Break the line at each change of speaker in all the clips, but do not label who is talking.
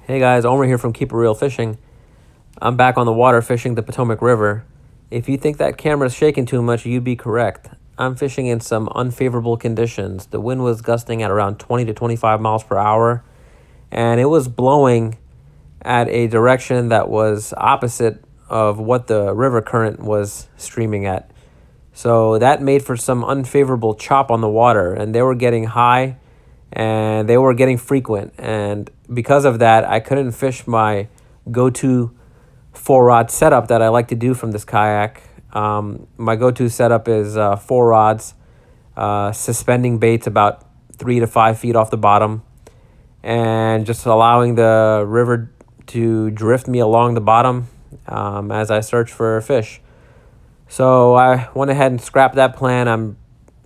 Hey guys, Omer here from Keep It Real Fishing. I'm back on the water fishing the Potomac River. If you think that camera's shaking too much, you'd be correct. I'm fishing in some unfavorable conditions. The wind was gusting at around 20 to 25 miles per hour, and it was blowing at a direction that was opposite of what the river current was streaming at. So that made for some unfavorable chop on the water, and they were getting high and they were getting frequent. And because of that, I couldn't fish my go-to four rod setup that I like to do from this kayak. My go-to setup is four rods, suspending baits about 3 to 5 feet off the bottom, and just allowing the river to drift me along the bottom as I search for fish. So I went ahead and scrapped that plan. I'm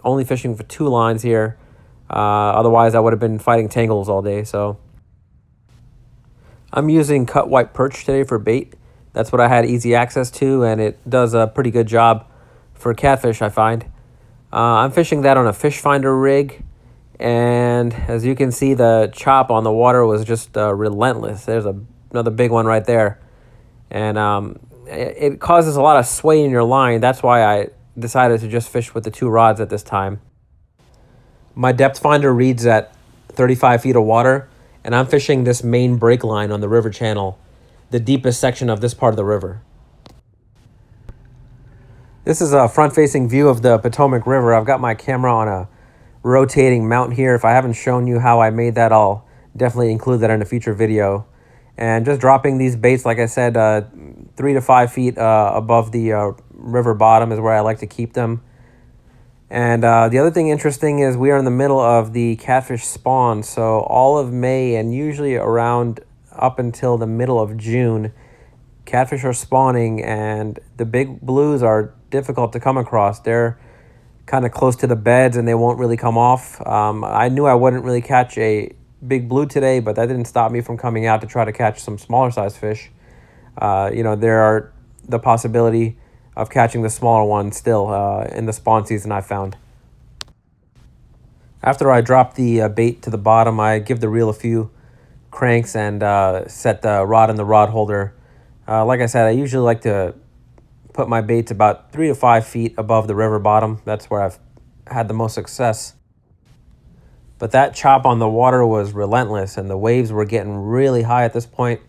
only fishing for 2 lines here. Otherwise, I would have been fighting tangles all day. So I'm using cut white perch today for bait. That's what I had easy access to, and it does a pretty good job for catfish, I find. I'm fishing that on a fish finder rig, and as you can see, the chop on the water was just relentless. There's another big one right there, and it causes a lot of sway in your line. That's why I decided to just fish with the 2 rods at this time. My depth finder reads at 35 feet of water, and I'm fishing this main break line on the river channel, the deepest section of this part of the river. This is a front-facing view of the Potomac River. I've got my camera on a rotating mount here. If I haven't shown you how I made that, I'll definitely include that in a future video. And just dropping these baits, like I said, 3 to 5 feet above the river bottom is where I like to keep them. And the other thing interesting is we are in the middle of the catfish spawn. So all of May and usually around up until the middle of June, catfish are spawning, and the big blues are difficult to come across. They're kind of close to the beds and they won't really come off. I knew I wouldn't really catch a big blue today, but that didn't stop me from coming out to try to catch some smaller size fish. There are the possibility of catching the smaller ones still in the spawn season, I found. After I drop the bait to the bottom, I give the reel a few cranks and set the rod in the rod holder. Like I said, I usually like to put my baits about 3 to 5 feet above the river bottom. That's where I've had the most success. But that chop on the water was relentless, and the waves were getting really high at this point,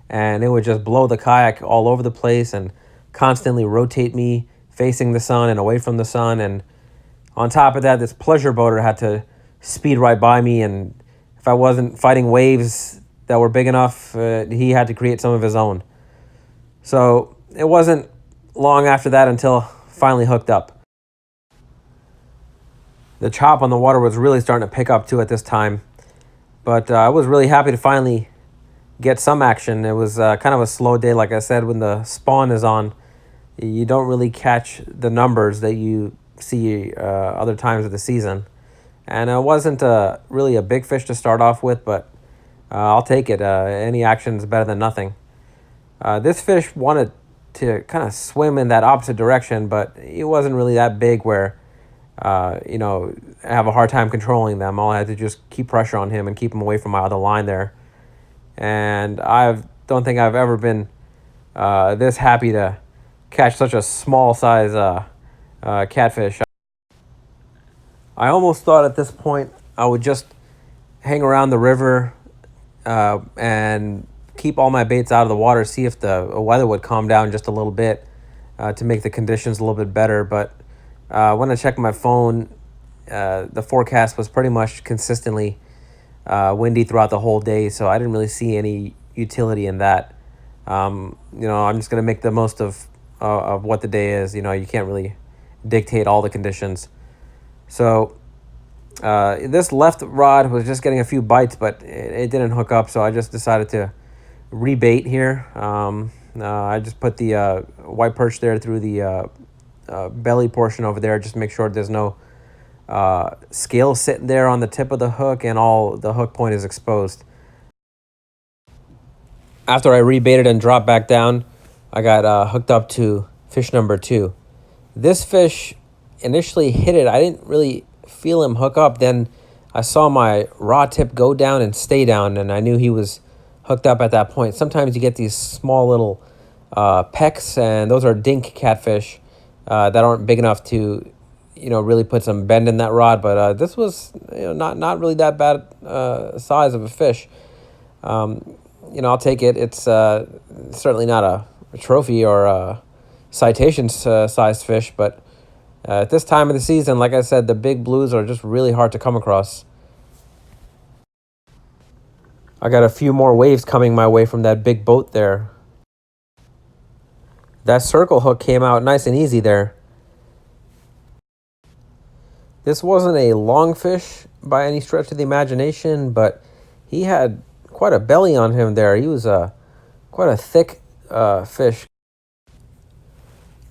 and it would just blow the kayak all over the place and constantly rotate me facing the sun and away from the sun. And on top of that, this pleasure boater had to speed right by me, and if I wasn't fighting waves that were big enough, he had to create some of his own. So it wasn't long after that until finally hooked up. The chop on the water was really starting to pick up too at this time, but I was really happy to finally get some action. It was kind of a slow day. Like I said, when the spawn is on, you don't really catch the numbers that you see other times of the season. And it wasn't really a big fish to start off with, but I'll take it. Any action is better than nothing. This fish wanted to kind of swim in that opposite direction, but it wasn't really that big where, I have a hard time controlling them. All I had to just keep pressure on him and keep him away from my other line there. And I don't think I've ever been this happy to catch such a small size catfish. I almost thought at this point I would just hang around the river and keep all my baits out of the water, see if the weather would calm down just a little bit to make the conditions a little bit better. But when I checked my phone, the forecast was pretty much consistently windy throughout the whole day, so I didn't really see any utility in that. I'm just going to make the most of what the day is. You can't really dictate all the conditions. So this left rod was just getting a few bites, but it didn't hook up, so I just decided to rebait here. I just put the white perch there through the belly portion over there, just make sure there's no scale sitting there on the tip of the hook and all the hook point is exposed. After I rebaited and dropped back down, I got hooked up to fish number 2. This fish initially hit it. I didn't really feel him hook up. Then I saw my rod tip go down and stay down, and I knew he was hooked up at that point. Sometimes you get these small little pecks, and those are dink catfish that aren't big enough to, really put some bend in that rod. But this was, not really that bad size of a fish. I'll take it. It's certainly not a trophy or a citation sized fish, but at this time of the season, like I said, the big blues are just really hard to come across. I got a few more waves coming my way from that big boat there. That circle hook came out nice and easy there. This wasn't a long fish by any stretch of the imagination, but he had quite a belly on him there. He was quite a thick fish.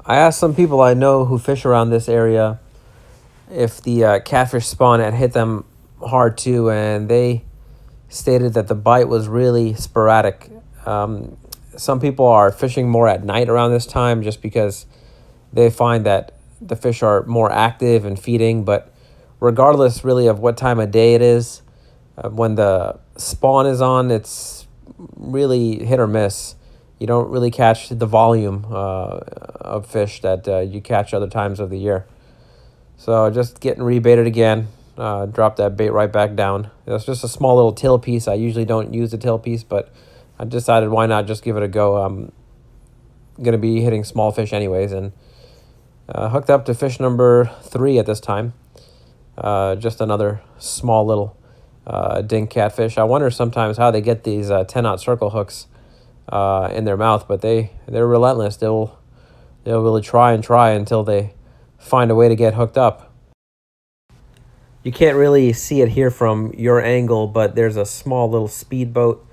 I asked some people I know who fish around this area if the catfish spawn had hit them hard too, and they stated that the bite was really sporadic. Some people are fishing more at night around this time just because they find that the fish are more active and feeding, but regardless really of what time of day it is, when the spawn is on, it's really hit or miss. You don't really catch the volume of fish that you catch other times of the year. So just getting rebaited again. Drop that bait right back down. It's just a small little tail piece. I usually don't use the tail piece, but I decided why not just give it a go. I'm going to be hitting small fish anyways, and hooked up to fish number 3 at this time. Just another small little dink catfish. I wonder sometimes how they get these 10-aught circle hooks in their mouth, but they're relentless. They'll really try until they find a way to get hooked up. You can't really see it here from your angle, but there's a small little speedboat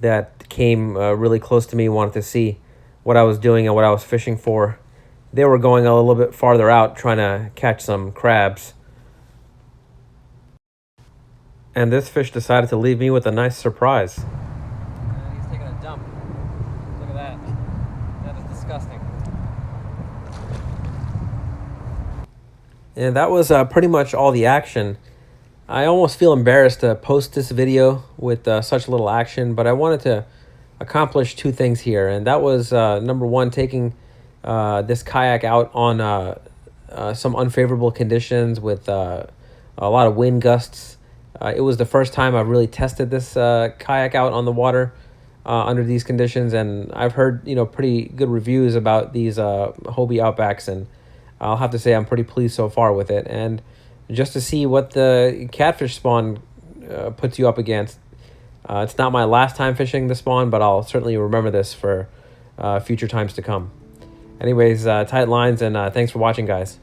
that came really close to me, wanted to see what I was doing and what I was fishing for. They were going a little bit farther out trying to catch some crabs. And this fish decided to leave me with a nice surprise. He's taking a dump. Look at that. That is disgusting. And that was pretty much all the action. I almost feel embarrassed to post this video with such little action, but I wanted to accomplish 2 things here. And that was, number 1, taking this kayak out on some unfavorable conditions with a lot of wind gusts. It was the first time I've really tested this kayak out on the water under these conditions, and I've heard pretty good reviews about these Hobie Outbacks, and I'll have to say I'm pretty pleased so far with it. And just to see what the catfish spawn puts you up against. It's not my last time fishing the spawn, but I'll certainly remember this for future times to come. Anyways, tight lines, and thanks for watching, guys.